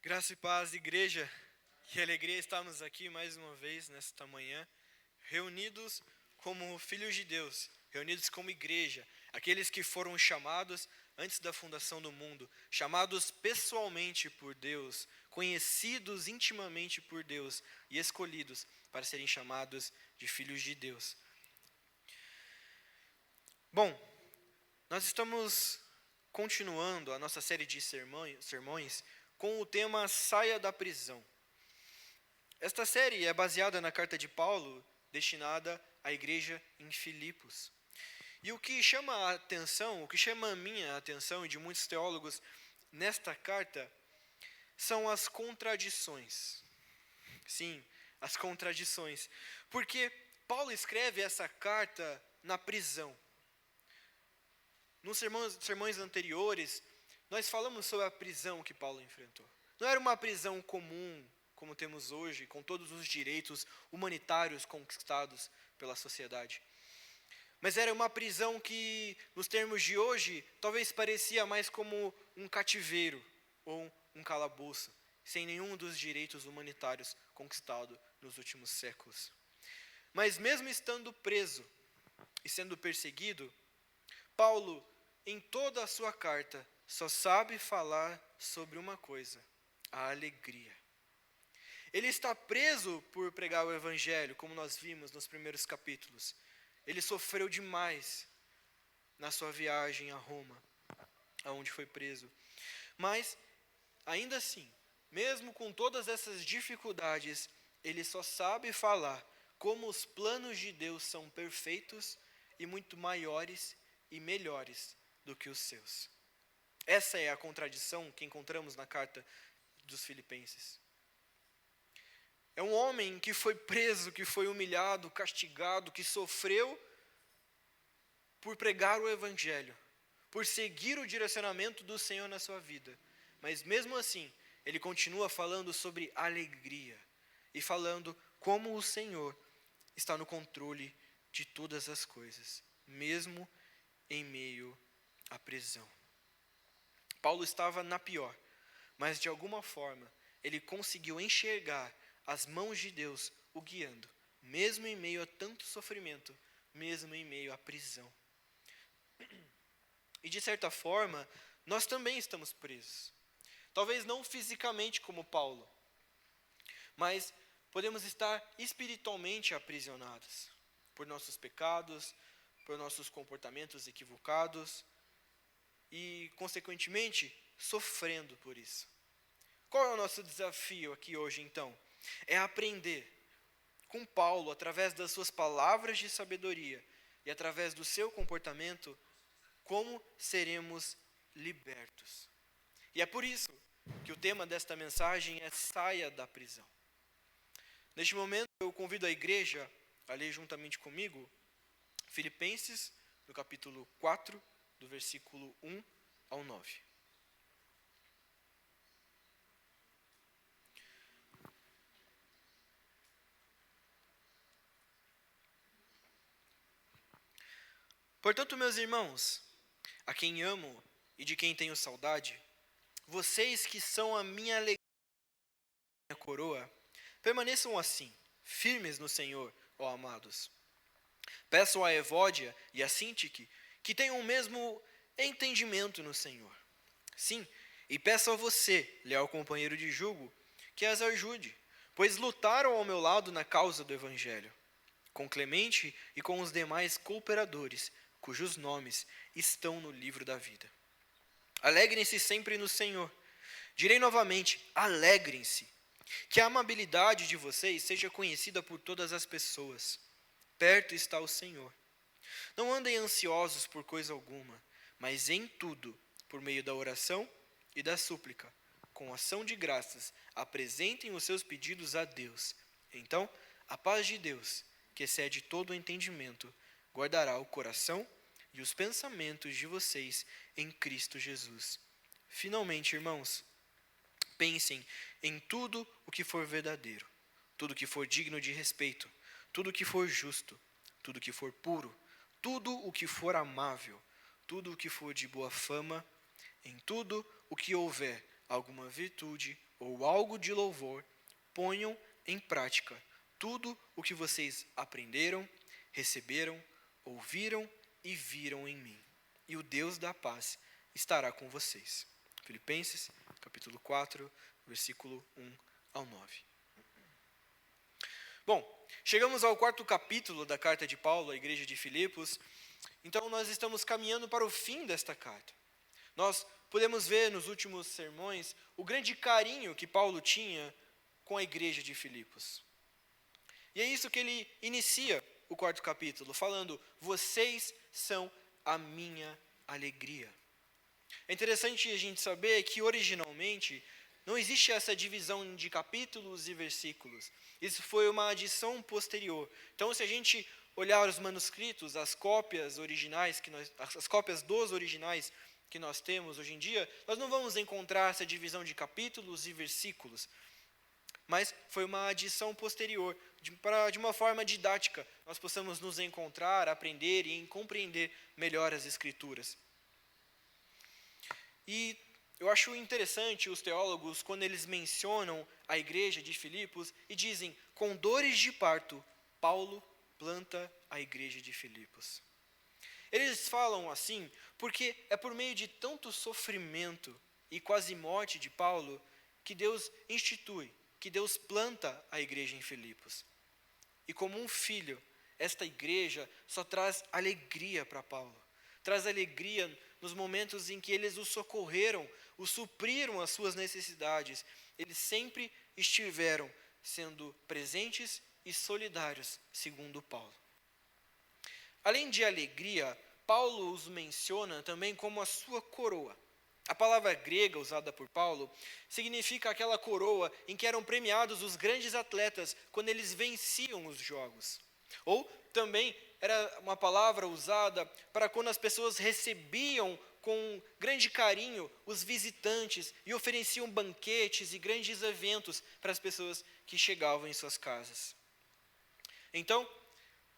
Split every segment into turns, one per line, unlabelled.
Graça e paz, igreja. Que alegria estarmos aqui mais uma vez nesta manhã, reunidos como filhos de Deus, reunidos como igreja, aqueles que foram chamados antes da fundação do mundo, chamados pessoalmente por Deus, conhecidos intimamente por Deus e escolhidos para serem chamados de filhos de Deus. Bom, nós estamos continuando a nossa série de sermões com o tema Saia da Prisão. Esta série é baseada na carta de Paulo, destinada à igreja em Filipos. E o que chama a atenção, o que chama a minha atenção e de muitos teólogos nesta carta, são as contradições. Sim, as contradições. Porque Paulo escreve essa carta na prisão. Nos sermões anteriores, nós falamos sobre a prisão que Paulo enfrentou. Não era uma prisão comum, como temos hoje, com todos os direitos humanitários conquistados pela sociedade. Mas era uma prisão que, nos termos de hoje, talvez parecia mais como um cativeiro ou um calabouço, sem nenhum dos direitos humanitários conquistados nos últimos séculos. Mas mesmo estando preso e sendo perseguido, Paulo, em toda a sua carta, só sabe falar sobre uma coisa: a alegria. Ele está preso por pregar o evangelho, como nós vimos nos primeiros capítulos. Ele sofreu demais na sua viagem a Roma, aonde foi preso. Mas, ainda assim, mesmo com todas essas dificuldades, ele só sabe falar como os planos de Deus são perfeitos e muito maiores e melhores do que os seus. Essa é a contradição que encontramos na carta dos Filipenses. É um homem que foi preso, que foi humilhado, castigado, que sofreu por pregar o evangelho, por seguir o direcionamento do Senhor na sua vida. Mas mesmo assim, ele continua falando sobre alegria e falando como o Senhor está no controle de todas as coisas, mesmo em meio à prisão. Paulo estava na pior, mas de alguma forma ele conseguiu enxergar as mãos de Deus o guiando, mesmo em meio a tanto sofrimento, mesmo em meio à prisão. E de certa forma, nós também estamos presos. Talvez não fisicamente como Paulo, mas podemos estar espiritualmente aprisionados por nossos pecados, por nossos comportamentos equivocados e, consequentemente, sofrendo por isso. Qual é o nosso desafio aqui hoje, então? É aprender com Paulo, através das suas palavras de sabedoria e através do seu comportamento, como seremos libertos. E é por isso que o tema desta mensagem é Saia da Prisão. Neste momento, eu convido a igreja a ler juntamente comigo Filipenses, no capítulo 4, do versículo 1 ao 9. Portanto, meus irmãos, a quem amo e de quem tenho saudade, vocês que são a minha alegria e a minha coroa, permaneçam assim, firmes no Senhor, ó amados. Peço a Evódia e a Sintique que tenham o mesmo entendimento no Senhor. Sim, e peço a você, leal companheiro de jugo, que as ajude, pois lutaram ao meu lado na causa do Evangelho, com Clemente e com os demais cooperadores, cujos nomes estão no livro da vida. Alegrem-se sempre no Senhor. Direi novamente, alegrem-se. Que a amabilidade de vocês seja conhecida por todas as pessoas. Perto está o Senhor. Não andem ansiosos por coisa alguma, mas em tudo, por meio da oração e da súplica, com ação de graças, apresentem os seus pedidos a Deus. Então, a paz de Deus, que excede todo o entendimento, guardará o coração e os pensamentos de vocês em Cristo Jesus. Finalmente, irmãos, pensem em tudo o que for verdadeiro, tudo o que for digno de respeito, tudo o que for justo, tudo o que for puro, tudo o que for amável, tudo o que for de boa fama, em tudo o que houver alguma virtude ou algo de louvor, ponham em prática tudo o que vocês aprenderam, receberam, ouviram e viram em mim. E o Deus da paz estará com vocês. Filipenses, capítulo 4, versículo 1 ao 9. Bom, chegamos ao quarto capítulo da carta de Paulo à igreja de Filipos. Então nós estamos caminhando para o fim desta carta. Nós podemos ver nos últimos sermões o grande carinho que Paulo tinha com a igreja de Filipos. E é isso que ele inicia o quarto capítulo, falando: vocês são a minha alegria. É interessante a gente saber que originalmente não existe essa divisão de capítulos e versículos. Isso foi uma adição posterior. Então, se a gente olhar os manuscritos, as cópias originais, as cópias dos originais que nós temos hoje em dia, nós não vamos encontrar essa divisão de capítulos e versículos. Mas foi uma adição posterior, para de uma forma didática, nós possamos nos encontrar, aprender e compreender melhor as Escrituras. E eu acho interessante os teólogos, quando eles mencionam a igreja de Filipos, e dizem: com dores de parto, Paulo planta a igreja de Filipos. Eles falam assim porque é por meio de tanto sofrimento e quase morte de Paulo que Deus institui, que Deus planta a igreja em Filipos. E como um filho, esta igreja só traz alegria para Paulo. Traz alegria nos momentos em que eles o socorreram, o supriram as suas necessidades. Eles sempre estiveram sendo presentes e solidários, segundo Paulo. Além de alegria, Paulo os menciona também como a sua coroa. A palavra grega usada por Paulo significa aquela coroa em que eram premiados os grandes atletas quando eles venciam os jogos. Ou também era uma palavra usada para quando as pessoas recebiam com grande carinho os visitantes e ofereciam banquetes e grandes eventos para as pessoas que chegavam em suas casas. Então,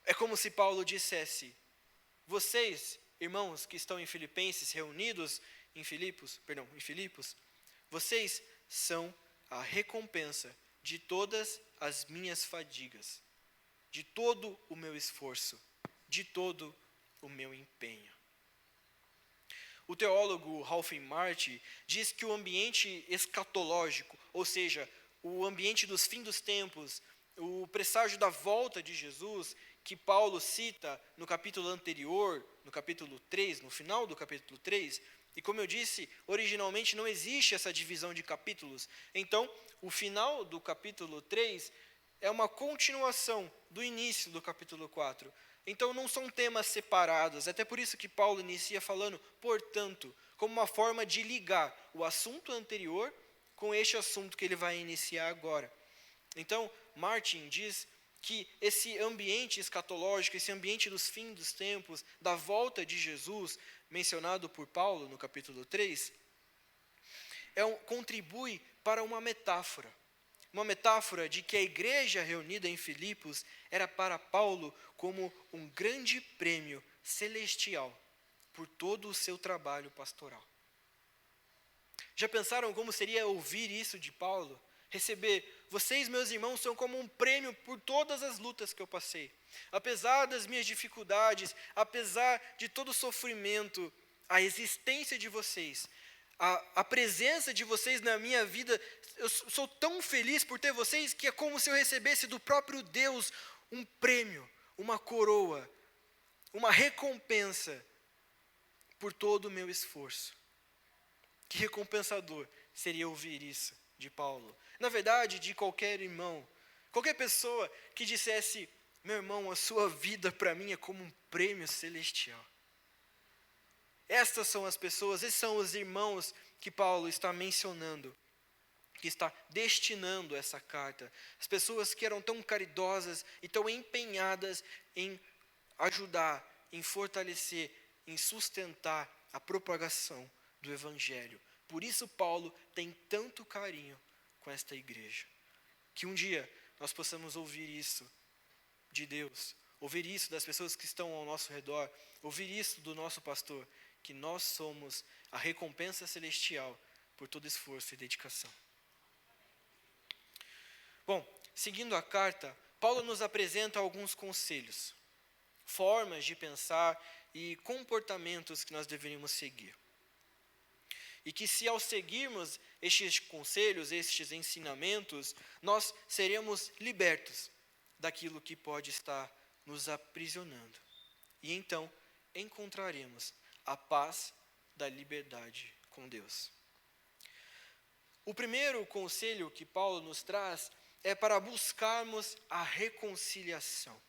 é como se Paulo dissesse: vocês, irmãos que estão em Filipenses, reunidos em Filipos, vocês são a recompensa de todas as minhas fadigas, de todo o meu esforço, de todo o meu empenho. O teólogo Ralph Marty diz que o ambiente escatológico, ou seja, o ambiente dos fins dos tempos, o presságio da volta de Jesus, que Paulo cita no capítulo anterior, no capítulo 3, no final do capítulo 3, e como eu disse, originalmente não existe essa divisão de capítulos. Então, o final do capítulo 3 é uma continuação do início do capítulo 4. Então, não são temas separados. Até por isso que Paulo inicia falando, portanto, como uma forma de ligar o assunto anterior com este assunto que ele vai iniciar agora. Então, Martin diz que esse ambiente escatológico, esse ambiente dos fins dos tempos, da volta de Jesus, mencionado por Paulo no capítulo 3, contribui para uma metáfora de que a igreja reunida em Filipos era para Paulo como um grande prêmio celestial por todo o seu trabalho pastoral. Já pensaram como seria ouvir isso de Paulo? Receber: vocês, meus irmãos, são como um prêmio por todas as lutas que eu passei. Apesar das minhas dificuldades, apesar de todo o sofrimento, a existência de vocês, a presença de vocês na minha vida, eu sou tão feliz por ter vocês que é como se eu recebesse do próprio Deus um prêmio, uma coroa, uma recompensa por todo o meu esforço. Que recompensador seria ouvir isso de Paulo. Na verdade, de qualquer irmão, qualquer pessoa que dissesse: meu irmão, a sua vida para mim é como um prêmio celestial. Estas são as pessoas, esses são os irmãos que Paulo está mencionando, que está destinando essa carta. As pessoas que eram tão caridosas e tão empenhadas em ajudar, em fortalecer, em sustentar a propagação do Evangelho. Por isso Paulo tem tanto carinho com esta igreja. Que um dia nós possamos ouvir isso de Deus, ouvir isso das pessoas que estão ao nosso redor, ouvir isso do nosso pastor, que nós somos a recompensa celestial por todo esforço e dedicação. Bom, seguindo a carta, Paulo nos apresenta alguns conselhos, formas de pensar e comportamentos que nós deveríamos seguir. E que se ao seguirmos estes conselhos, estes ensinamentos, nós seremos libertos daquilo que pode estar nos aprisionando. E então encontraremos a paz da liberdade com Deus. O primeiro conselho que Paulo nos traz é para buscarmos a reconciliação.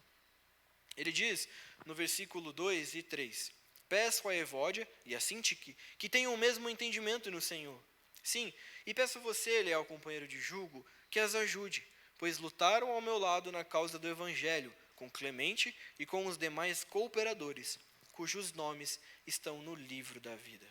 Ele diz no versículo 2 e 3: peço a Evódia e a Sintique que tenham o mesmo entendimento no Senhor. Sim, e peço a você, leal companheiro de jugo, que as ajude, pois lutaram ao meu lado na causa do Evangelho, com Clemente e com os demais cooperadores, cujos nomes estão no livro da vida.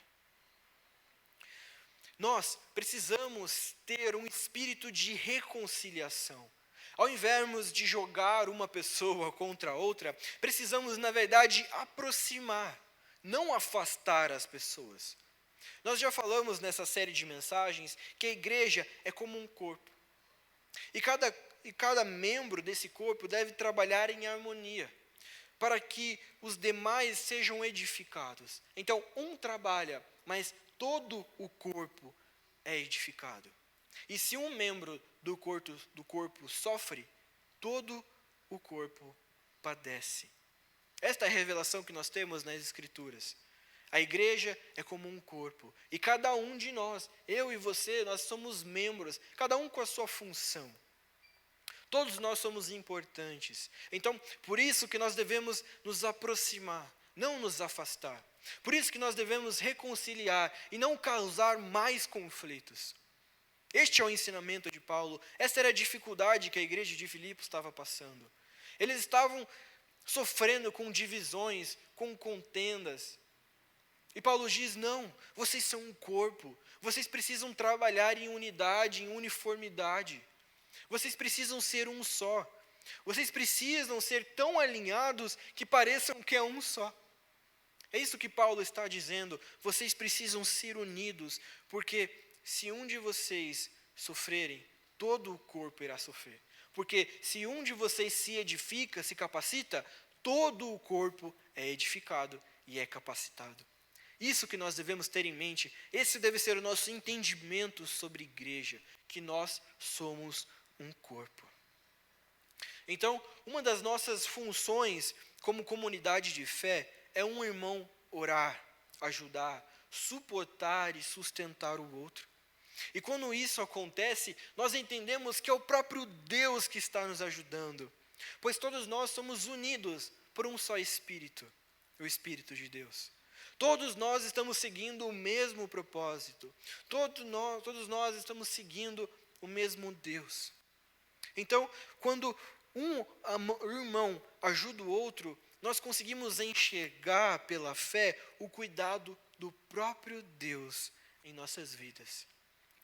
Nós precisamos ter um espírito de reconciliação. Ao invés de jogar uma pessoa contra outra, precisamos, na verdade, aproximar, não afastar as pessoas. Nós já falamos nessa série de mensagens que a igreja é como um corpo. E cada membro desse corpo deve trabalhar em harmonia, para que os demais sejam edificados. Então, um trabalha, mas todo o corpo é edificado. E se um membro do corpo sofre, todo o corpo padece. Esta é a revelação que nós temos nas Escrituras. A igreja é como um corpo. E cada um de nós, eu e você, nós somos membros, cada um com a sua função. Todos nós somos importantes. Então, por isso que nós devemos nos aproximar, não nos afastar. Por isso que nós devemos reconciliar e não causar mais conflitos. Este é o ensinamento de Paulo. Esta era a dificuldade que a igreja de Filipos estava passando. Eles estavam sofrendo com divisões, com contendas. E Paulo diz, não, vocês são um corpo. Vocês precisam trabalhar em unidade, em uniformidade. Vocês precisam ser um só. Vocês precisam ser tão alinhados que pareçam que é um só. É isso que Paulo está dizendo. Vocês precisam ser unidos, porque se um de vocês sofrerem, todo o corpo irá sofrer. Porque se um de vocês se edifica, se capacita, todo o corpo é edificado e é capacitado. Isso que nós devemos ter em mente, esse deve ser o nosso entendimento sobre igreja, que nós somos um corpo. Então, uma das nossas funções como comunidade de fé é um irmão orar, ajudar, suportar e sustentar o outro. E quando isso acontece, nós entendemos que é o próprio Deus que está nos ajudando, pois todos nós somos unidos por um só Espírito, o Espírito de Deus. Todos nós estamos seguindo o mesmo propósito, todos nós estamos seguindo o mesmo Deus. Então, quando um irmão ajuda o outro, nós conseguimos enxergar pela fé o cuidado do próprio Deus em nossas vidas.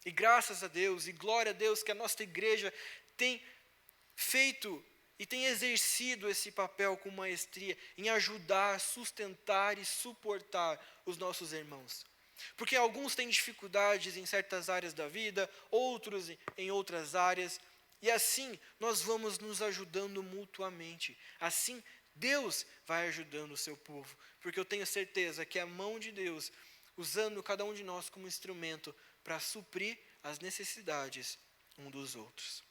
E graças a Deus, e glória a Deus, que a nossa igreja tem feito e tem exercido esse papel com maestria em ajudar, sustentar e suportar os nossos irmãos. Porque alguns têm dificuldades em certas áreas da vida, outros em outras áreas, e assim nós vamos nos ajudando mutuamente. Assim Deus vai ajudando o seu povo, porque eu tenho certeza que a mão de Deus, usando cada um de nós como instrumento para suprir as necessidades um dos outros.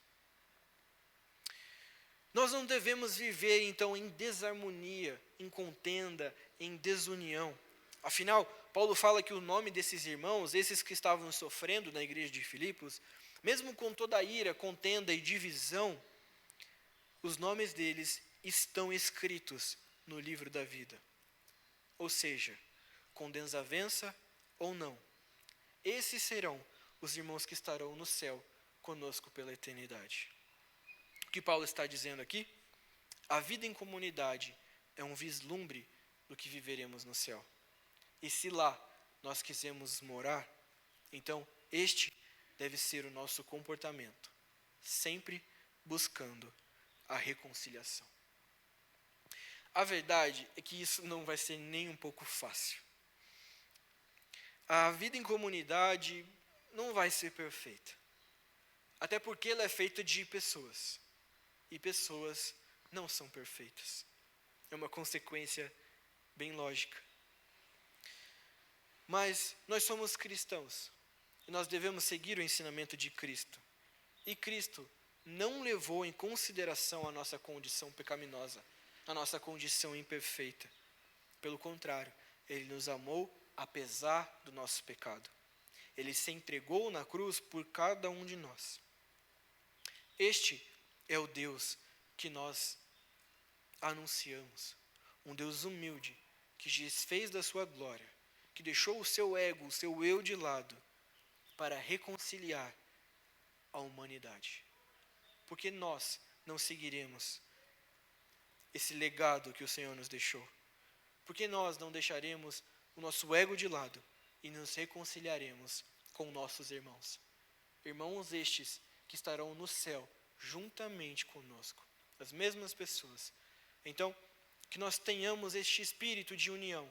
Nós não devemos viver, então, em desarmonia, em contenda, em desunião. Afinal, Paulo fala que o nome desses irmãos, esses que estavam sofrendo na igreja de Filipos, mesmo com toda a ira, contenda e divisão, os nomes deles estão escritos no livro da vida. Ou seja, com desavença ou não, esses serão os irmãos que estarão no céu conosco pela eternidade. O que Paulo está dizendo aqui? A vida em comunidade é um vislumbre do que viveremos no céu. E se lá nós quisermos morar, então este deve ser o nosso comportamento, sempre buscando a reconciliação. A verdade é que isso não vai ser nem um pouco fácil. A vida em comunidade não vai ser perfeita. Até porque ela é feita de pessoas. E pessoas não são perfeitas. É uma consequência bem lógica. Mas nós somos cristãos. E nós devemos seguir o ensinamento de Cristo. E Cristo não levou em consideração a nossa condição pecaminosa, a nossa condição imperfeita. Pelo contrário, Ele nos amou apesar do nosso pecado. Ele se entregou na cruz por cada um de nós. Este é o Deus que nós anunciamos. Um Deus humilde, que desfez da sua glória, que deixou o seu ego, o seu eu de lado, para reconciliar a humanidade. Porque nós não seguiremos esse legado que o Senhor nos deixou? Porque nós não deixaremos o nosso ego de lado e nos reconciliaremos com nossos irmãos? Irmãos estes que estarão no céu juntamente conosco, as mesmas pessoas. Então, que nós tenhamos este espírito de união,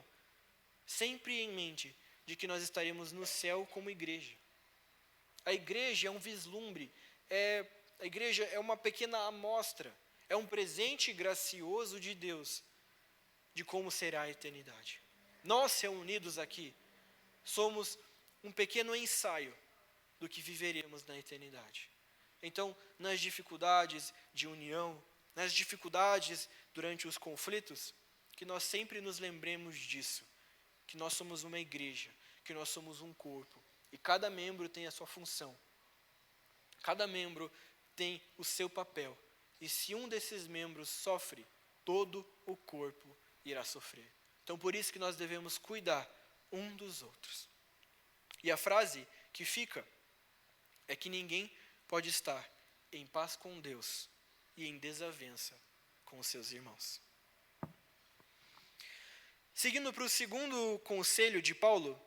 sempre em mente de que nós estaremos no céu como igreja. A igreja é um vislumbre, a igreja é uma pequena amostra, é um presente gracioso de Deus, de como será a eternidade. Nós reunidos aqui, somos um pequeno ensaio do que viveremos na eternidade. Então, nas dificuldades de união, nas dificuldades durante os conflitos, que nós sempre nos lembremos disso, que nós somos uma igreja, que nós somos um corpo, e cada membro tem a sua função. Cada membro tem o seu papel, e se um desses membros sofre, todo o corpo irá sofrer. Então, por isso que nós devemos cuidar um dos outros. E a frase que fica é que ninguém pode estar em paz com Deus e em desavença com os seus irmãos. Seguindo para o segundo conselho de Paulo,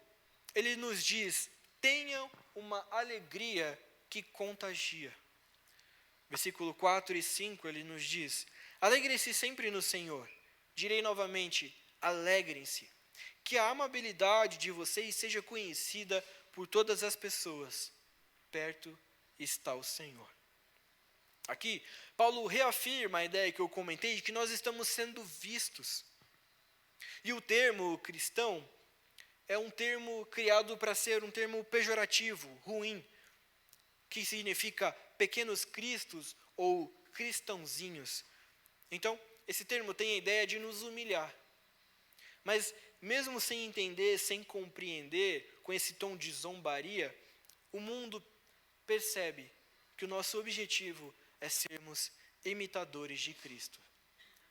ele nos diz: tenham uma alegria que contagia. Versículo 4 e 5, ele nos diz: alegrem-se sempre no Senhor. Direi novamente, alegrem-se. Que a amabilidade de vocês seja conhecida por todas as pessoas. Perto está o Senhor. Aqui, Paulo reafirma a ideia que eu comentei de que nós estamos sendo vistos. E o termo cristão é um termo criado para ser um termo pejorativo, ruim, que significa pequenos cristos ou cristãozinhos. Então, esse termo tem a ideia de nos humilhar. Mas, mesmo sem entender, sem compreender, com esse tom de zombaria, o mundo percebe que o nosso objetivo é sermos imitadores de Cristo.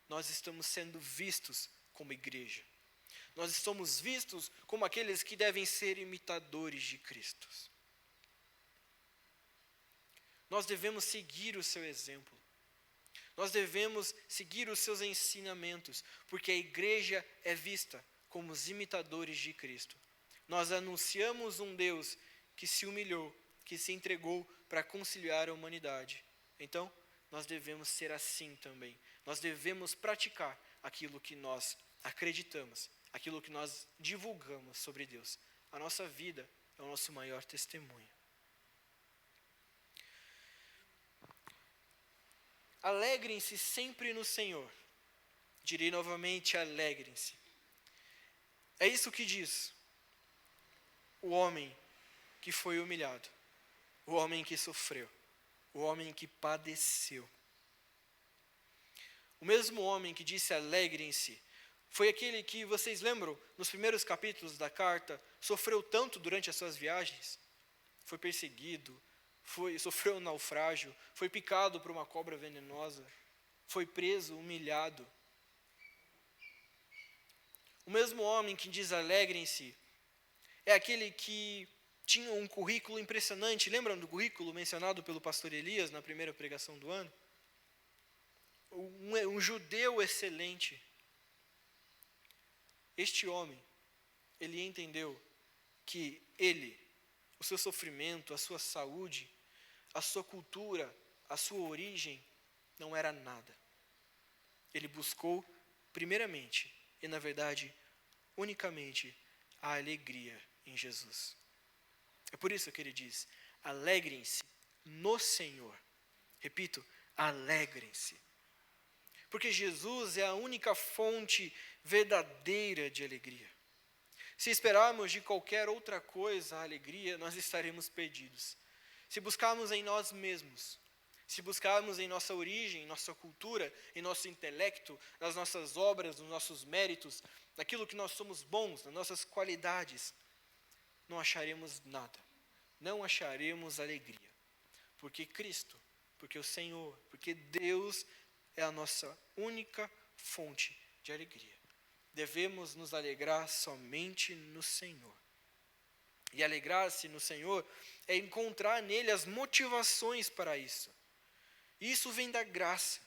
Nós estamos sendo vistos como igreja. Nós estamos vistos como aqueles que devem ser imitadores de Cristo. Nós devemos seguir o seu exemplo. Nós devemos seguir os seus ensinamentos, porque a igreja é vista como os imitadores de Cristo. Nós anunciamos um Deus que se humilhou, que se entregou para conciliar a humanidade. Então, nós devemos ser assim também. Nós devemos praticar aquilo que nós acreditamos, aquilo que nós divulgamos sobre Deus. A nossa vida é o nosso maior testemunho. Alegrem-se sempre no Senhor. Direi novamente, alegrem-se. É isso que diz o homem que foi humilhado, o homem que sofreu, o homem que padeceu. O mesmo homem que disse alegrem-se foi aquele que, vocês lembram, nos primeiros capítulos da carta, sofreu tanto durante as suas viagens, foi perseguido, sofreu um naufrágio, foi picado por uma cobra venenosa, foi preso, humilhado. O mesmo homem que diz alegrem-se é aquele que tinha um currículo impressionante. Lembram do currículo mencionado pelo pastor Elias na primeira pregação do ano? Um judeu excelente. Este homem, ele entendeu que ele, o seu sofrimento, a sua saúde, a sua cultura, a sua origem, não era nada. Ele buscou, primeiramente, e na verdade, unicamente, a alegria em Jesus. É por isso que ele diz, alegrem-se no Senhor. Repito, alegrem-se. Porque Jesus é a única fonte verdadeira de alegria. Se esperarmos de qualquer outra coisa a alegria, nós estaremos perdidos. Se buscarmos em nós mesmos, se buscarmos em nossa origem, em nossa cultura, em nosso intelecto, nas nossas obras, nos nossos méritos, naquilo que nós somos bons, nas nossas qualidades, não acharemos nada. Não acharemos alegria. Porque Cristo, porque o Senhor, porque Deus é a nossa única fonte de alegria. Devemos nos alegrar somente no Senhor. E alegrar-se no Senhor é encontrar nele as motivações para isso. Isso vem da graça,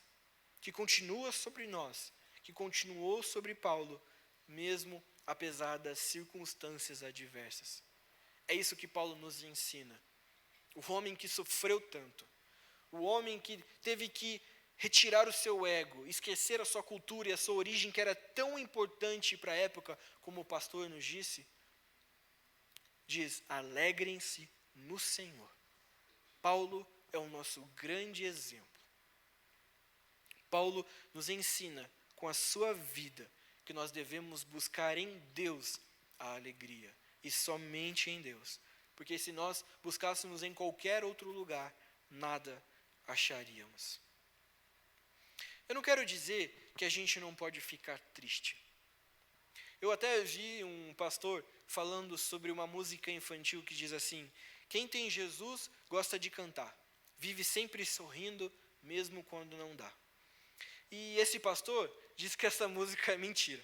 que continua sobre nós, que continuou sobre Paulo, mesmo apesar das circunstâncias adversas. É isso que Paulo nos ensina. O homem que sofreu tanto, o homem que teve que retirar o seu ego, esquecer a sua cultura e a sua origem, que era tão importante para a época, como o pastor nos disse, diz: alegrem-se no Senhor. Paulo é o nosso grande exemplo. Paulo nos ensina com a sua vida que nós devemos buscar em Deus a alegria, e somente em Deus. Porque se nós buscássemos em qualquer outro lugar, nada acharíamos. Eu não quero dizer que a gente não pode ficar triste. Eu até vi um pastor falando sobre uma música infantil que diz assim: quem tem Jesus gosta de cantar, vive sempre sorrindo, mesmo quando não dá. E esse pastor diz que essa música é mentira.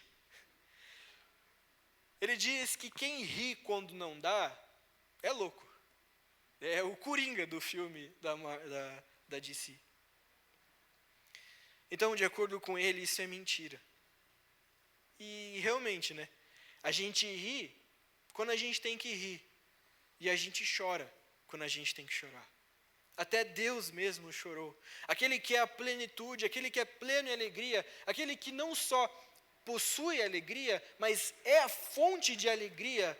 Ele diz que quem ri quando não dá é louco. É o Coringa do filme da DC. Então, de acordo com ele, isso é mentira. E realmente, né? A gente ri quando a gente tem que rir. E a gente chora quando a gente tem que chorar. Até Deus mesmo chorou. Aquele que é a plenitude, aquele que é pleno em alegria, aquele que não só possui alegria, mas é a fonte de alegria,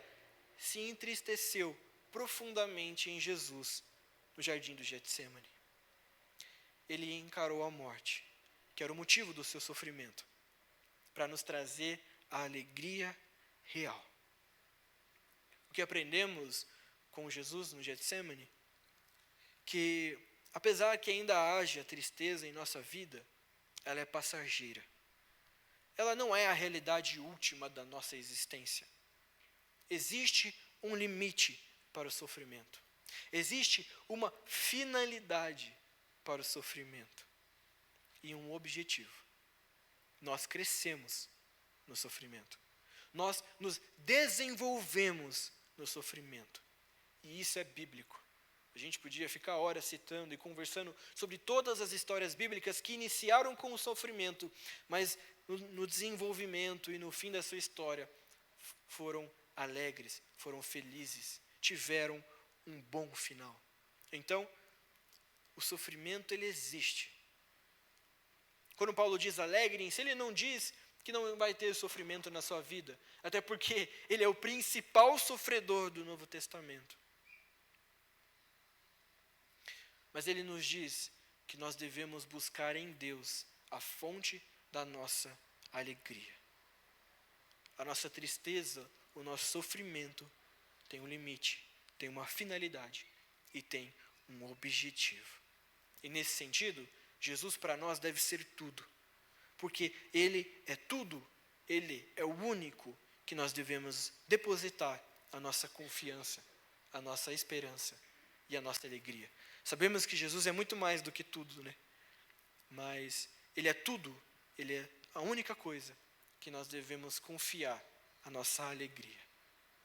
se entristeceu profundamente em Jesus, no jardim do Getsêmani. Ele encarou a morte, que era o motivo do seu sofrimento, para nos trazer a alegria real. O que aprendemos com Jesus no Getsêmani, que apesar que ainda haja tristeza em nossa vida, ela é passageira. Ela não é a realidade última da nossa existência. Existe um limite para o sofrimento. Existe uma finalidade para o sofrimento e um objetivo. Nós crescemos no sofrimento. Nós nos desenvolvemos no sofrimento. E isso é bíblico. A gente podia ficar horas citando e conversando sobre todas as histórias bíblicas que iniciaram com o sofrimento, mas no desenvolvimento e no fim da sua história foram alegres, foram felizes, tiveram um bom final. Então, o sofrimento ele existe. Quando Paulo diz alegrem-se, ele não diz que não vai ter sofrimento na sua vida, até porque ele é o principal sofredor do Novo Testamento. Mas ele nos diz que nós devemos buscar em Deus a fonte da nossa alegria. A nossa tristeza, o nosso sofrimento tem um limite, tem uma finalidade e tem um objetivo. E nesse sentido, Jesus para nós deve ser tudo, porque Ele é tudo, Ele é o único que nós devemos depositar a nossa confiança, a nossa esperança e a nossa alegria. Sabemos que Jesus é muito mais do que tudo, né? Mas Ele é tudo, Ele é a única coisa que nós devemos confiar a nossa alegria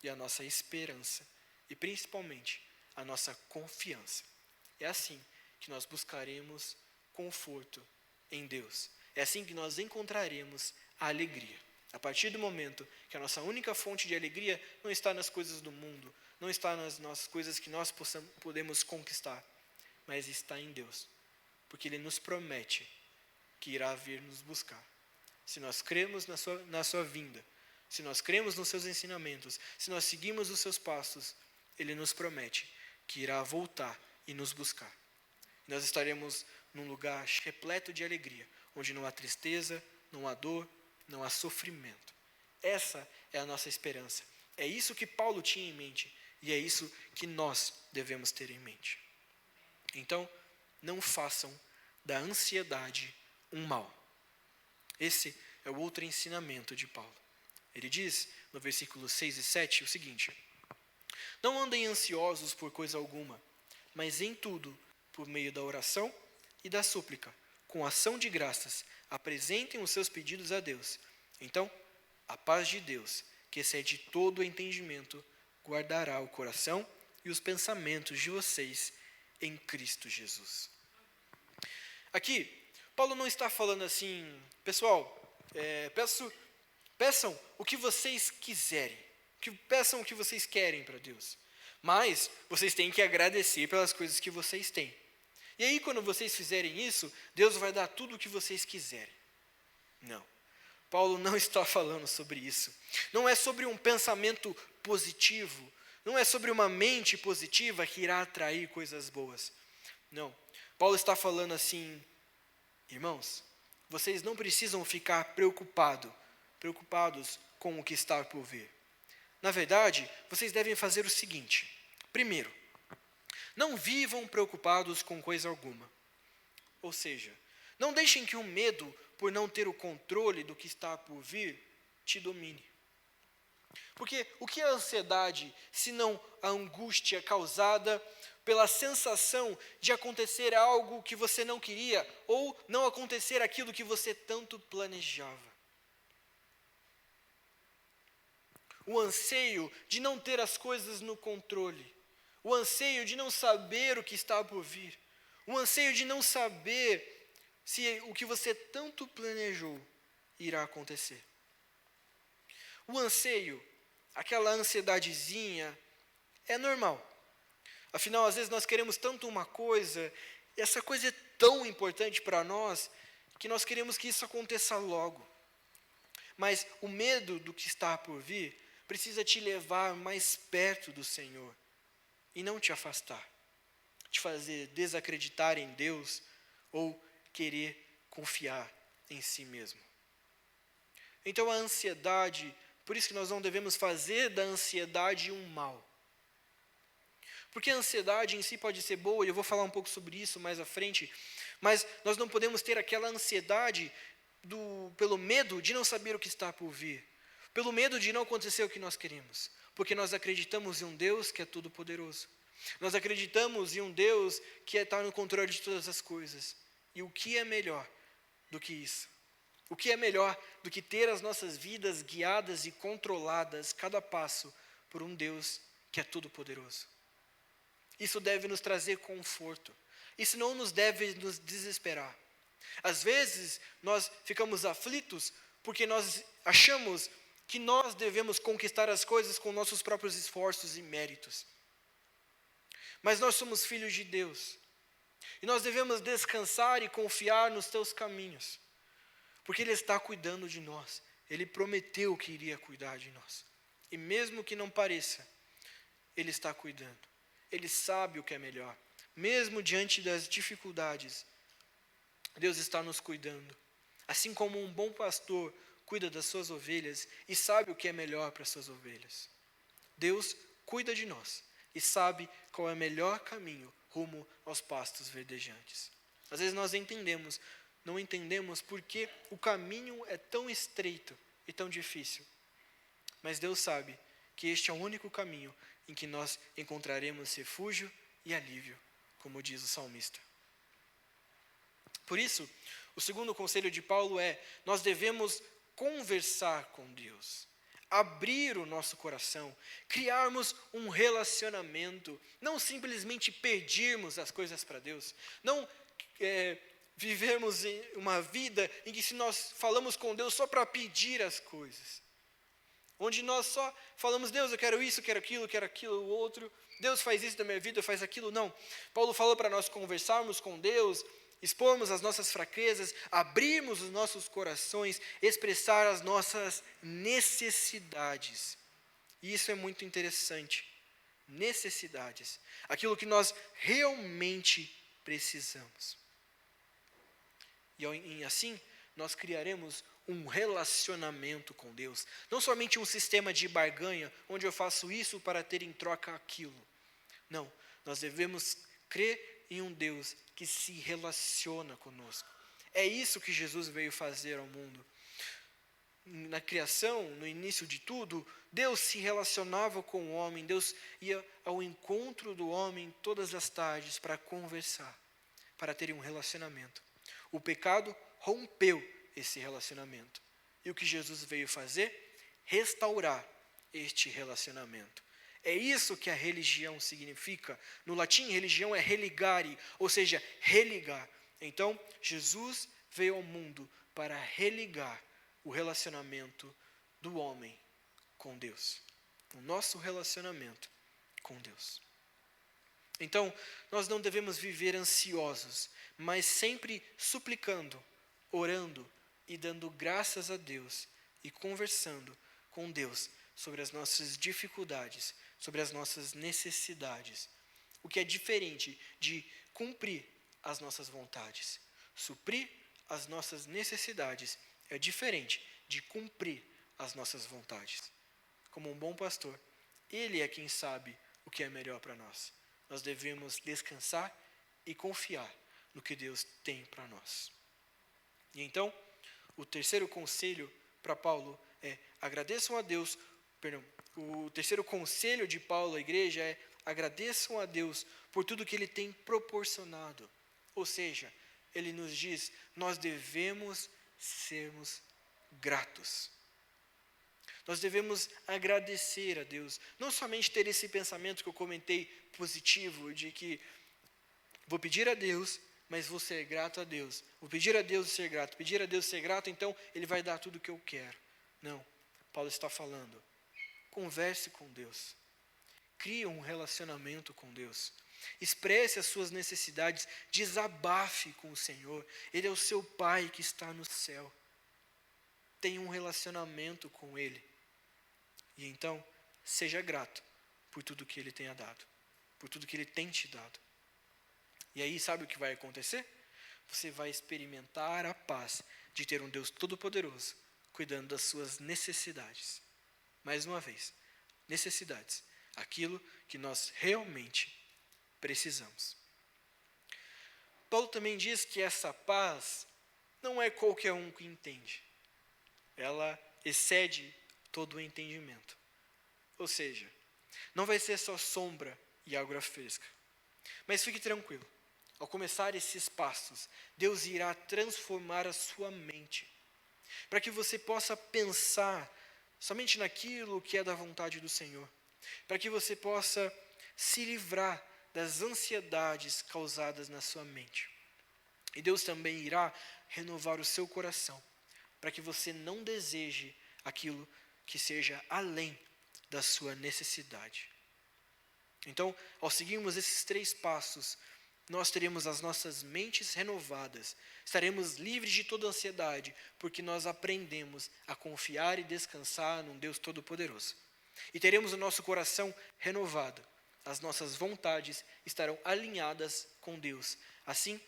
e a nossa esperança e principalmente a nossa confiança. É assim que nós buscaremos conforto em Deus. É assim que nós encontraremos a alegria. A partir do momento que a nossa única fonte de alegria não está nas coisas do mundo, não está nas coisas que nós podemos conquistar, mas está em Deus. Porque Ele nos promete que irá vir nos buscar. Se nós cremos na sua vinda, se nós cremos nos seus ensinamentos, se nós seguimos os seus passos, Ele nos promete que irá voltar e nos buscar. Nós estaremos num lugar repleto de alegria, onde não há tristeza, não há dor, não há sofrimento. Essa é a nossa esperança. É isso que Paulo tinha em mente e é isso que nós devemos ter em mente. Então, não façam da ansiedade um mal. Esse é o outro ensinamento de Paulo. Ele diz, no versículos 6 e 7, o seguinte: não andem ansiosos por coisa alguma, mas em tudo, por meio da oração e da súplica, com ação de graças, apresentem os seus pedidos a Deus. Então, a paz de Deus, que excede todo o entendimento, guardará o coração e os pensamentos de vocês em Cristo Jesus. Aqui, Paulo não está falando assim, pessoal, peçam o que vocês quiserem, peçam o que vocês querem para Deus, mas vocês têm que agradecer pelas coisas que vocês têm. E aí, quando vocês fizerem isso, Deus vai dar tudo o que vocês quiserem. Não. Paulo não está falando sobre isso. Não é sobre um pensamento positivo. Não é sobre uma mente positiva que irá atrair coisas boas. Não. Paulo está falando assim, irmãos, vocês não precisam ficar preocupados com o que está por vir. Na verdade, vocês devem fazer o seguinte. Primeiro, não vivam preocupados com coisa alguma. Ou seja, não deixem que o medo por não ter o controle do que está por vir te domine. Porque o que é a ansiedade, se não a angústia causada pela sensação de acontecer algo que você não queria ou não acontecer aquilo que você tanto planejava? O anseio de não ter as coisas no controle, o anseio de não saber o que está por vir, o anseio de não saber se o que você tanto planejou irá acontecer. O anseio, aquela ansiedadezinha, é normal. Afinal, às vezes nós queremos tanto uma coisa, e essa coisa é tão importante para nós, que nós queremos que isso aconteça logo. Mas o medo do que está por vir precisa te levar mais perto do Senhor e não te afastar, te fazer desacreditar em Deus ou querer confiar em si mesmo. Então a ansiedade, por isso que nós não devemos fazer da ansiedade um mal. Porque a ansiedade em si pode ser boa, e eu vou falar um pouco sobre isso mais à frente, mas nós não podemos ter aquela ansiedade pelo medo de não saber o que está por vir, pelo medo de não acontecer o que nós queremos, porque nós acreditamos em um Deus que é todo-poderoso. Nós acreditamos em um Deus que está no controle de todas as coisas. E o que é melhor do que isso? O que é melhor do que ter as nossas vidas guiadas e controladas, cada passo, por um Deus que é todo-poderoso? Isso deve nos trazer conforto. Isso não nos deve nos desesperar. Às vezes, nós ficamos aflitos porque nós achamos que nós devemos conquistar as coisas com nossos próprios esforços e méritos. Mas nós somos filhos de Deus. E nós devemos descansar e confiar nos teus caminhos. Porque Ele está cuidando de nós. Ele prometeu que iria cuidar de nós. E mesmo que não pareça, Ele está cuidando. Ele sabe o que é melhor. Mesmo diante das dificuldades, Deus está nos cuidando. Assim como um bom pastor cuida das suas ovelhas e sabe o que é melhor para as suas ovelhas. Deus cuida de nós e sabe qual é o melhor caminho rumo aos pastos verdejantes. Às vezes nós não entendemos por que o caminho é tão estreito e tão difícil. Mas Deus sabe que este é o único caminho em que nós encontraremos refúgio e alívio, como diz o salmista. Por isso, o segundo conselho de Paulo é: nós devemos conversar com Deus, abrir o nosso coração, criarmos um relacionamento, não simplesmente pedirmos as coisas para Deus, não vivermos uma vida em que se nós falamos com Deus só para pedir as coisas, onde nós só falamos: Deus, eu quero isso, quero aquilo, outro, Deus faz isso da minha vida, faz aquilo. Não, Paulo falou para nós conversarmos com Deus, expormos as nossas fraquezas, abrirmos os nossos corações, expressar as nossas necessidades. E isso é muito interessante. necessidades, aquilo que nós realmente precisamos. E assim, nós criaremos um relacionamento com Deus. Não somente um sistema de barganha, onde eu faço isso para ter em troca aquilo. Não, nós devemos crer em um Deus que se relaciona conosco. É isso que Jesus veio fazer ao mundo. Na criação, no início de tudo, Deus se relacionava com o homem, Deus ia ao encontro do homem todas as tardes para conversar, para terem um relacionamento. O pecado rompeu esse relacionamento. E o que Jesus veio fazer? Restaurar este relacionamento. É isso que a religião significa. No latim, religião é religare, ou seja, religar. Então, Jesus veio ao mundo para religar o relacionamento do homem com Deus. O nosso relacionamento com Deus. Então, nós não devemos viver ansiosos, mas sempre suplicando, orando e dando graças a Deus e conversando com Deus sobre as nossas dificuldades, sobre as nossas necessidades. O que é diferente de cumprir as nossas vontades. Suprir as nossas necessidades é diferente de cumprir as nossas vontades. Como um bom pastor, ele é quem sabe o que é melhor para nós. Nós devemos descansar e confiar no que Deus tem para nós. E então, o terceiro conselho para Paulo é agradeçam a Deus, o terceiro conselho de Paulo à igreja é agradeçam a Deus por tudo que Ele tem proporcionado. Ou seja, ele nos diz, nós devemos sermos gratos. Nós devemos agradecer a Deus, não somente ter esse pensamento que eu comentei positivo, de que vou pedir a Deus, mas vou ser grato a Deus. Vou pedir a Deus ser grato, pedir a Deus ser grato, então Ele vai dar tudo o que eu quero. Não, Paulo está falando, converse com Deus, crie um relacionamento com Deus, expresse as suas necessidades, desabafe com o Senhor. Ele é o seu Pai que está no céu. Tenha um relacionamento com Ele. E então, seja grato por tudo que Ele tenha dado, por tudo que Ele tem te dado. E aí, sabe o que vai acontecer? Você vai experimentar a paz de ter um Deus todo-poderoso cuidando das suas necessidades. Mais uma vez, necessidades, aquilo que nós realmente precisamos. Paulo também diz que essa paz não é qualquer um que entende. Ela excede todo o entendimento. Ou seja, não vai ser só sombra e água fresca. Mas fique tranquilo. Ao começar esses passos, Deus irá transformar a sua mente, para que você possa pensar somente naquilo que é da vontade do Senhor, para que você possa se livrar das ansiedades causadas na sua mente. E Deus também irá renovar o seu coração, para que você não deseje aquilo que seja além da sua necessidade. Então, ao seguirmos esses 3 passos, nós teremos as nossas mentes renovadas, estaremos livres de toda ansiedade, porque nós aprendemos a confiar e descansar num Deus Todo-Poderoso. E teremos o nosso coração renovado, as nossas vontades estarão alinhadas com Deus, assim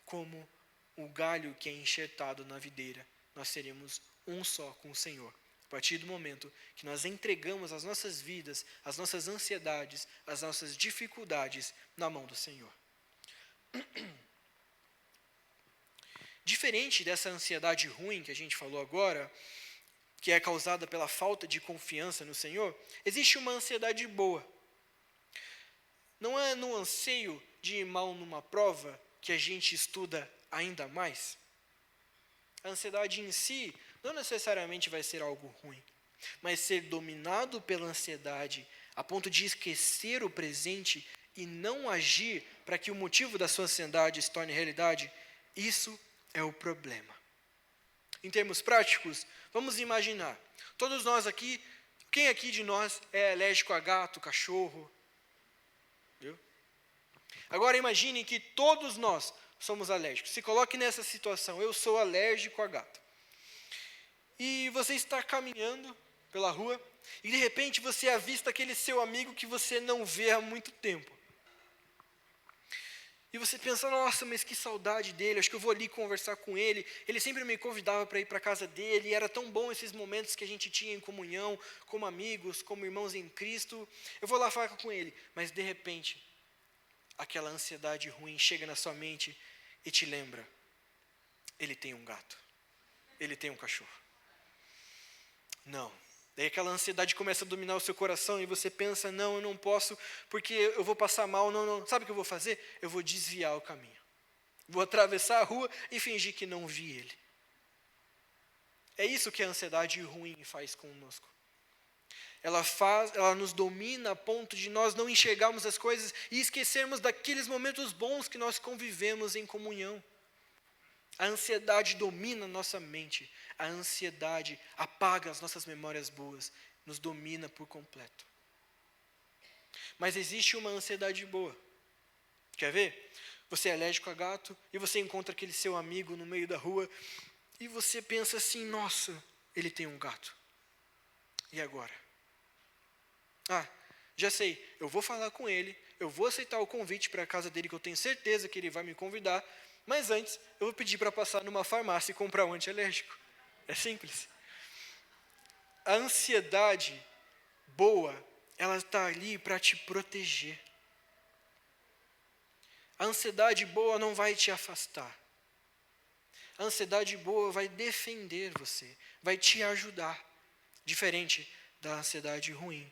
como o galho que é enxertado na videira, nós seremos um só com o Senhor. A partir do momento que nós entregamos as nossas vidas, as nossas ansiedades, as nossas dificuldades na mão do Senhor. Diferente dessa ansiedade ruim que a gente falou agora, que é causada pela falta de confiança no Senhor, existe uma ansiedade boa. Não é no anseio de ir mal numa prova que a gente estuda ainda mais. A ansiedade em si não necessariamente vai ser algo ruim, mas ser dominado pela ansiedade a ponto de esquecer o presente e não agir para que o motivo da sua ansiedade se torne realidade, isso é o problema. Em termos práticos, vamos imaginar, todos nós aqui, quem aqui de nós é alérgico a gato, cachorro? Viu? Agora imagine que todos nós somos alérgicos. Se coloque nessa situação, eu sou alérgico a gato. E você está caminhando pela rua, e de repente você avista aquele seu amigo que você não vê há muito tempo. E você pensa, nossa, mas que saudade dele, acho que eu vou ali conversar com ele. Ele sempre me convidava para ir para a casa dele, e era tão bom esses momentos que a gente tinha em comunhão, como amigos, como irmãos em Cristo. Eu vou lá falar com ele, mas de repente, aquela ansiedade ruim chega na sua mente e te lembra, ele tem um gato, ele tem um cachorro. Não. Daí aquela ansiedade começa a dominar o seu coração e você pensa, não, eu não posso, porque eu vou passar mal, não. Sabe o que eu vou fazer? Eu vou desviar o caminho. Vou atravessar a rua e fingir que não vi ele. É isso que a ansiedade ruim faz conosco. Ela nos domina a ponto de nós não enxergarmos as coisas e esquecermos daqueles momentos bons que nós convivemos em comunhão. A ansiedade domina a nossa mente. A ansiedade apaga as nossas memórias boas, nos domina por completo. Mas existe uma ansiedade boa. Quer ver? Você é alérgico a gato e você encontra aquele seu amigo no meio da rua e você pensa assim, nossa, ele tem um gato. E agora? Já sei, eu vou falar com ele, eu vou aceitar o convite para a casa dele, que eu tenho certeza que ele vai me convidar, mas antes eu vou pedir para passar numa farmácia e comprar um antialérgico. É simples. A ansiedade boa, ela está ali para te proteger. A ansiedade boa não vai te afastar. A ansiedade boa vai defender você, vai te ajudar. Diferente da ansiedade ruim,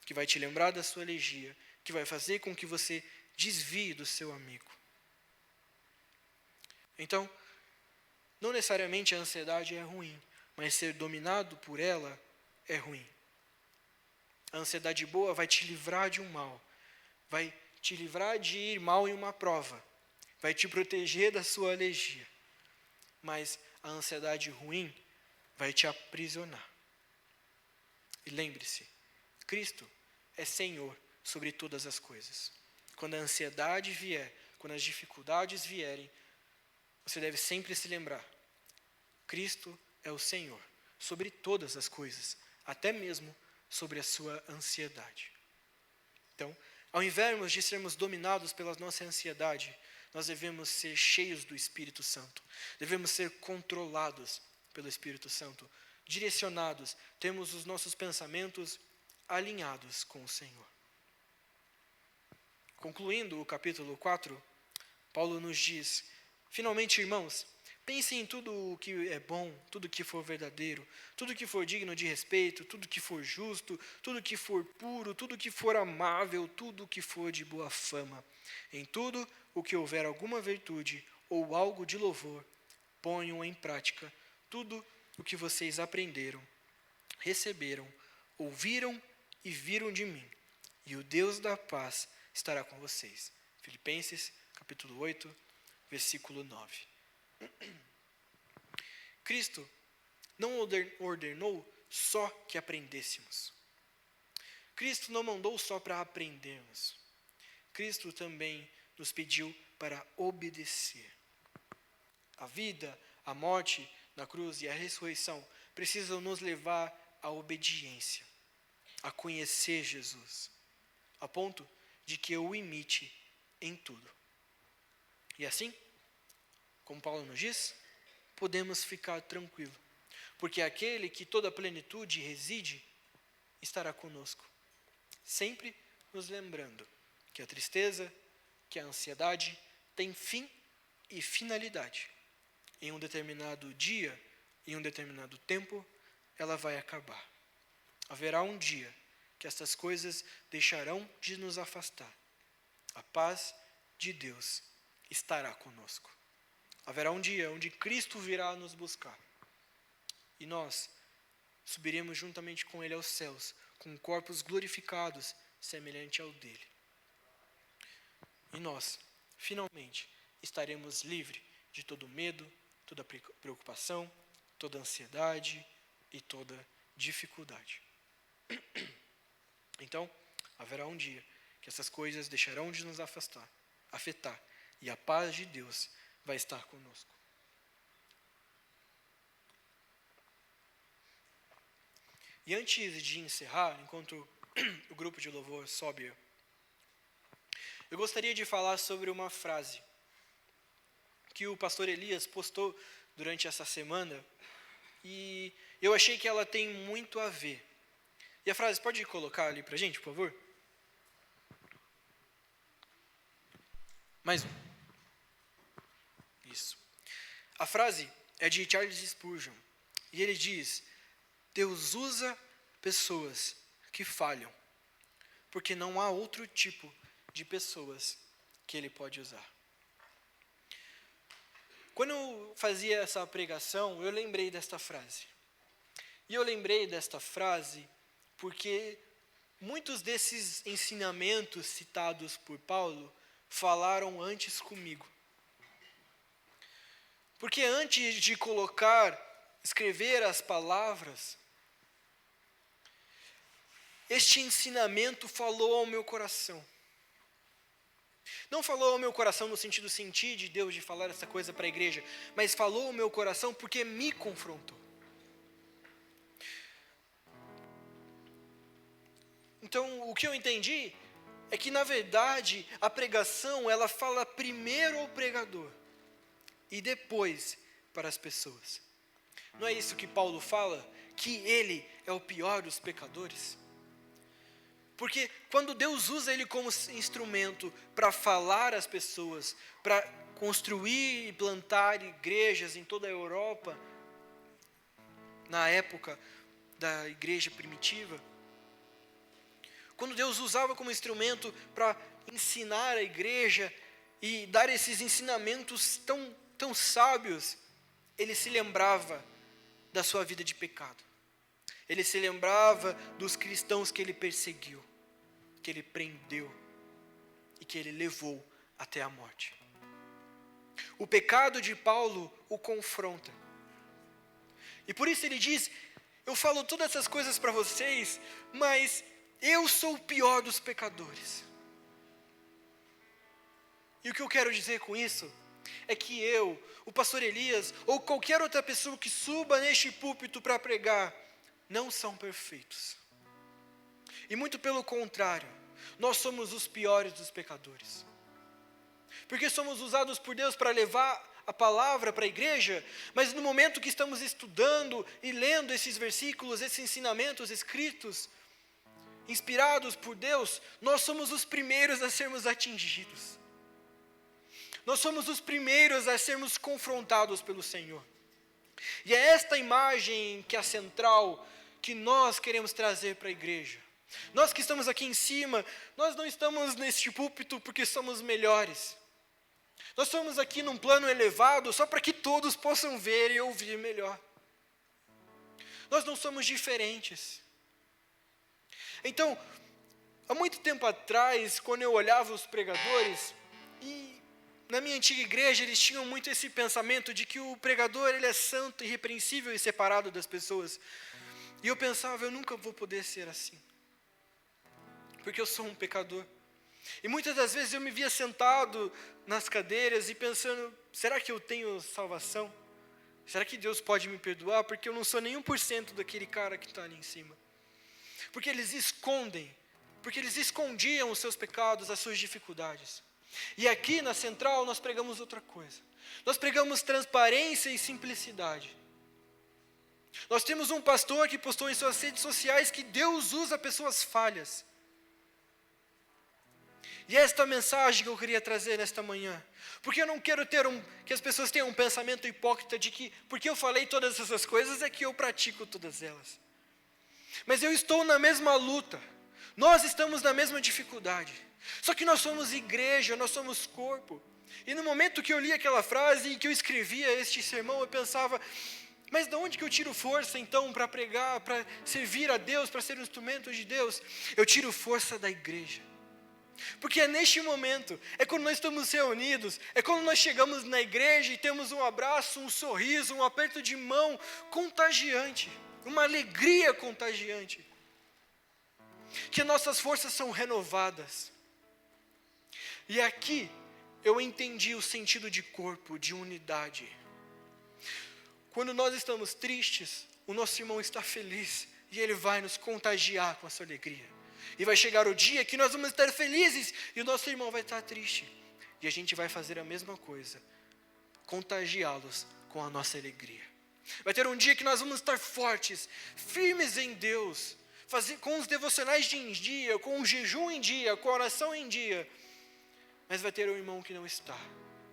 que vai te lembrar da sua alergia, que vai fazer com que você desvie do seu amigo. Então, não necessariamente a ansiedade é ruim, mas ser dominado por ela é ruim. A ansiedade boa vai te livrar de um mal, vai te livrar de ir mal em uma prova, vai te proteger da sua alergia. Mas a ansiedade ruim vai te aprisionar. E lembre-se, Cristo é Senhor sobre todas as coisas. Quando a ansiedade vier, quando as dificuldades vierem, você deve sempre se lembrar, Cristo é o Senhor sobre todas as coisas, até mesmo sobre a sua ansiedade. Então, ao invés de sermos dominados pela nossa ansiedade, nós devemos ser cheios do Espírito Santo. Devemos ser controlados pelo Espírito Santo, direcionados, temos os nossos pensamentos alinhados com o Senhor. Concluindo o capítulo 4, Paulo nos diz, finalmente, irmãos, pensem em tudo o que é bom, tudo o que for verdadeiro, tudo o que for digno de respeito, tudo o que for justo, tudo o que for puro, tudo o que for amável, tudo o que for de boa fama. Em tudo o que houver alguma virtude ou algo de louvor, ponham em prática tudo o que vocês aprenderam, receberam, ouviram e viram de mim, e o Deus da paz estará com vocês. Filipenses, capítulo 8, versículo 9. Cristo não ordenou só que aprendêssemos. Cristo não mandou só para aprendermos. Cristo também nos pediu para obedecer. A vida, a morte na cruz e a ressurreição precisam nos levar à obediência, a conhecer Jesus, a ponto de que eu o imite em tudo. E assim, como Paulo nos diz, podemos ficar tranquilos, porque aquele que toda a plenitude reside, estará conosco, sempre nos lembrando que a tristeza, que a ansiedade tem fim e finalidade. Em um determinado dia, em um determinado tempo, ela vai acabar. Haverá um dia que estas coisas deixarão de nos afastar. A paz de Deus estará conosco. Haverá um dia onde Cristo virá nos buscar. E nós subiremos juntamente com Ele aos céus, com corpos glorificados, semelhante ao dele. E nós, finalmente, estaremos livres de todo medo, toda preocupação, toda ansiedade e toda dificuldade. Então, haverá um dia que essas coisas deixarão de nos afetar, e a paz de Deus vai estar conosco. E antes de encerrar, enquanto o grupo de louvor sobe, eu gostaria de falar sobre uma frase que o pastor Elias postou durante essa semana, e eu achei que ela tem muito a ver. E a frase, pode colocar ali pra gente, por favor? Mais um. Isso. A frase é de Charles Spurgeon, e ele diz: Deus usa pessoas que falham, porque não há outro tipo de pessoas que Ele pode usar. Quando eu fazia essa pregação, eu lembrei desta frase. E eu lembrei desta frase porque muitos desses ensinamentos citados por Paulo falaram antes comigo. Porque antes de escrever as palavras, este ensinamento falou ao meu coração. Não falou ao meu coração no sentido sentir de Deus de falar essa coisa para a igreja, mas falou ao meu coração porque me confrontou. Então, o que eu entendi é que, na verdade, a pregação, ela fala primeiro ao pregador e depois para as pessoas. Não é isso que Paulo fala? Que ele é o pior dos pecadores? Porque quando Deus usa ele como instrumento para falar às pessoas, para construir e plantar igrejas em toda a Europa, na época da igreja primitiva, quando Deus usava como instrumento para ensinar a igreja e dar esses ensinamentos tão sábios, ele se lembrava da sua vida de pecado. Ele se lembrava dos cristãos que ele perseguiu, que ele prendeu e que ele levou até a morte. O pecado de Paulo o confronta. E por isso ele diz: eu falo todas essas coisas para vocês, mas eu sou o pior dos pecadores. E o que eu quero dizer com isso é que eu, o pastor Elias, ou qualquer outra pessoa que suba neste púlpito para pregar, não são perfeitos. E muito pelo contrário, nós somos os piores dos pecadores. Porque somos usados por Deus para levar a palavra para a igreja, mas no momento que estamos estudando e lendo esses versículos, esses ensinamentos escritos, inspirados por Deus, nós somos os primeiros a sermos atingidos. Nós somos os primeiros a sermos confrontados pelo Senhor. E é esta imagem que é a central, que nós queremos trazer para a igreja. Nós que estamos aqui em cima, nós não estamos neste púlpito porque somos melhores. Nós estamos aqui num plano elevado só para que todos possam ver e ouvir melhor. Nós não somos diferentes. Então, há muito tempo atrás, quando eu olhava os pregadores, e na minha antiga igreja eles tinham muito esse pensamento de que o pregador ele é santo, irrepreensível e separado das pessoas. E eu pensava, eu nunca vou poder ser assim, porque eu sou um pecador. E muitas das vezes eu me via sentado nas cadeiras e pensando, será que eu tenho salvação? Será que Deus pode me perdoar? Porque eu não sou nem 1% daquele cara que está ali em cima. Porque eles escondiam os seus pecados, as suas dificuldades. E aqui na central nós pregamos outra coisa. Nós pregamos transparência e simplicidade. Nós temos um pastor que postou em suas redes sociais que Deus usa pessoas falhas. E esta mensagem que eu queria trazer nesta manhã, porque eu não quero que as pessoas tenham um pensamento hipócrita de que, porque eu falei todas essas coisas, é que eu pratico todas elas. Mas eu estou na mesma luta, nós estamos na mesma dificuldade, só que nós somos igreja, nós somos corpo. E no momento que eu li aquela frase e que eu escrevia este sermão, eu pensava, mas de onde que eu tiro força então para pregar, para servir a Deus, para ser um instrumento de Deus? Eu tiro força da igreja. Porque é neste momento, é quando nós estamos reunidos, é quando nós chegamos na igreja e temos um abraço, um sorriso, um aperto de mão contagiante, uma alegria contagiante, que nossas forças são renovadas. E aqui eu entendi o sentido de corpo, de unidade. Quando nós estamos tristes, o nosso irmão está feliz E Ele vai nos contagiar com a sua alegria. E vai chegar o dia que nós vamos estar felizes e o nosso irmão vai estar triste. E a gente vai fazer a mesma coisa, contagiá-los com a nossa alegria. Vai ter um dia que nós vamos estar fortes, firmes em Deus, com os devocionais em dia, com o jejum em dia, com a oração em dia. Mas vai ter um irmão que não está,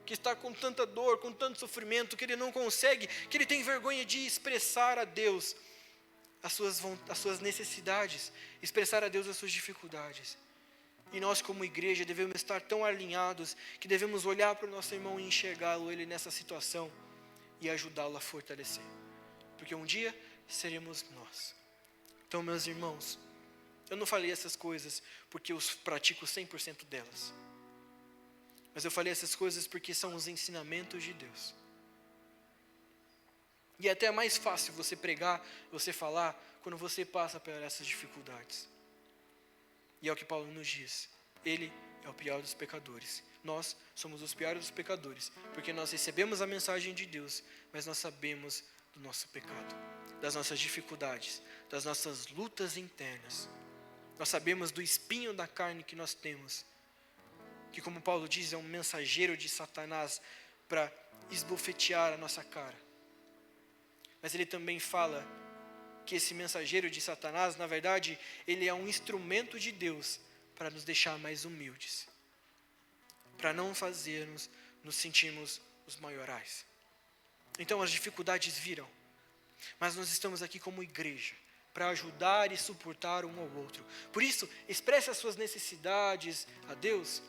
que está com tanta dor, com tanto sofrimento, que ele não consegue, que ele tem vergonha de expressar a Deus as suas necessidades, expressar a Deus as suas dificuldades. E nós como igreja devemos estar tão alinhados, que devemos olhar para o nosso irmão e enxergá-lo, ele nessa situação, e ajudá-lo a fortalecer. Porque um dia seremos nós. Então, meus irmãos, eu não falei essas coisas porque eu pratico 100% delas. Mas eu falei essas coisas porque são os ensinamentos de Deus. E é até mais fácil você pregar, você falar, quando você passa por essas dificuldades. E é o que Paulo nos diz. Ele é o pior dos pecadores. Nós somos os piores dos pecadores, porque nós recebemos a mensagem de Deus, mas nós sabemos do nosso pecado, das nossas dificuldades, das nossas lutas internas. Nós sabemos do espinho da carne que nós temos, que, como Paulo diz, é um mensageiro de Satanás para esbofetear a nossa cara. Mas ele também fala que esse mensageiro de Satanás, na verdade, ele é um instrumento de Deus para nos deixar mais humildes, para não nos sentirmos os maiorais. Então as dificuldades virão, mas nós estamos aqui como igreja para ajudar e suportar um ao outro. Por isso, expresse as suas necessidades a Deus,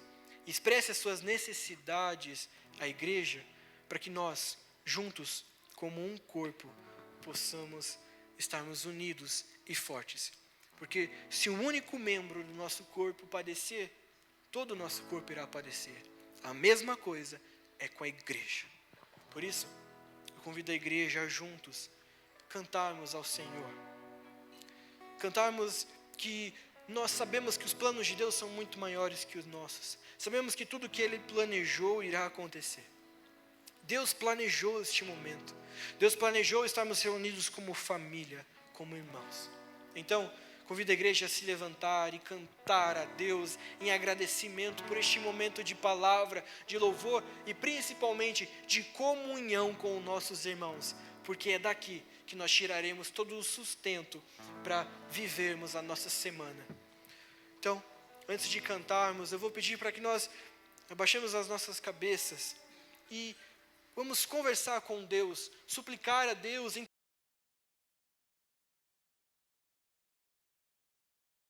expresse as suas necessidades à igreja, para que nós, juntos, como um corpo, possamos estarmos unidos e fortes. Porque se um único membro do nosso corpo padecer, todo o nosso corpo irá padecer. A mesma coisa é com a igreja. Por isso, eu convido a igreja a juntos cantarmos ao Senhor. Cantarmos que nós sabemos que os planos de Deus são muito maiores que os nossos. Sabemos que tudo que Ele planejou irá acontecer. Deus planejou este momento. Deus planejou estarmos reunidos como família, como irmãos. Então, convido a igreja a se levantar e cantar a Deus em agradecimento por este momento de palavra, de louvor e principalmente de comunhão com os nossos irmãos, porque é daqui que nós tiraremos todo o sustento para vivermos a nossa semana. Então, antes de cantarmos, eu vou pedir para que nós abaixemos as nossas cabeças e vamos conversar com Deus, suplicar a Deus,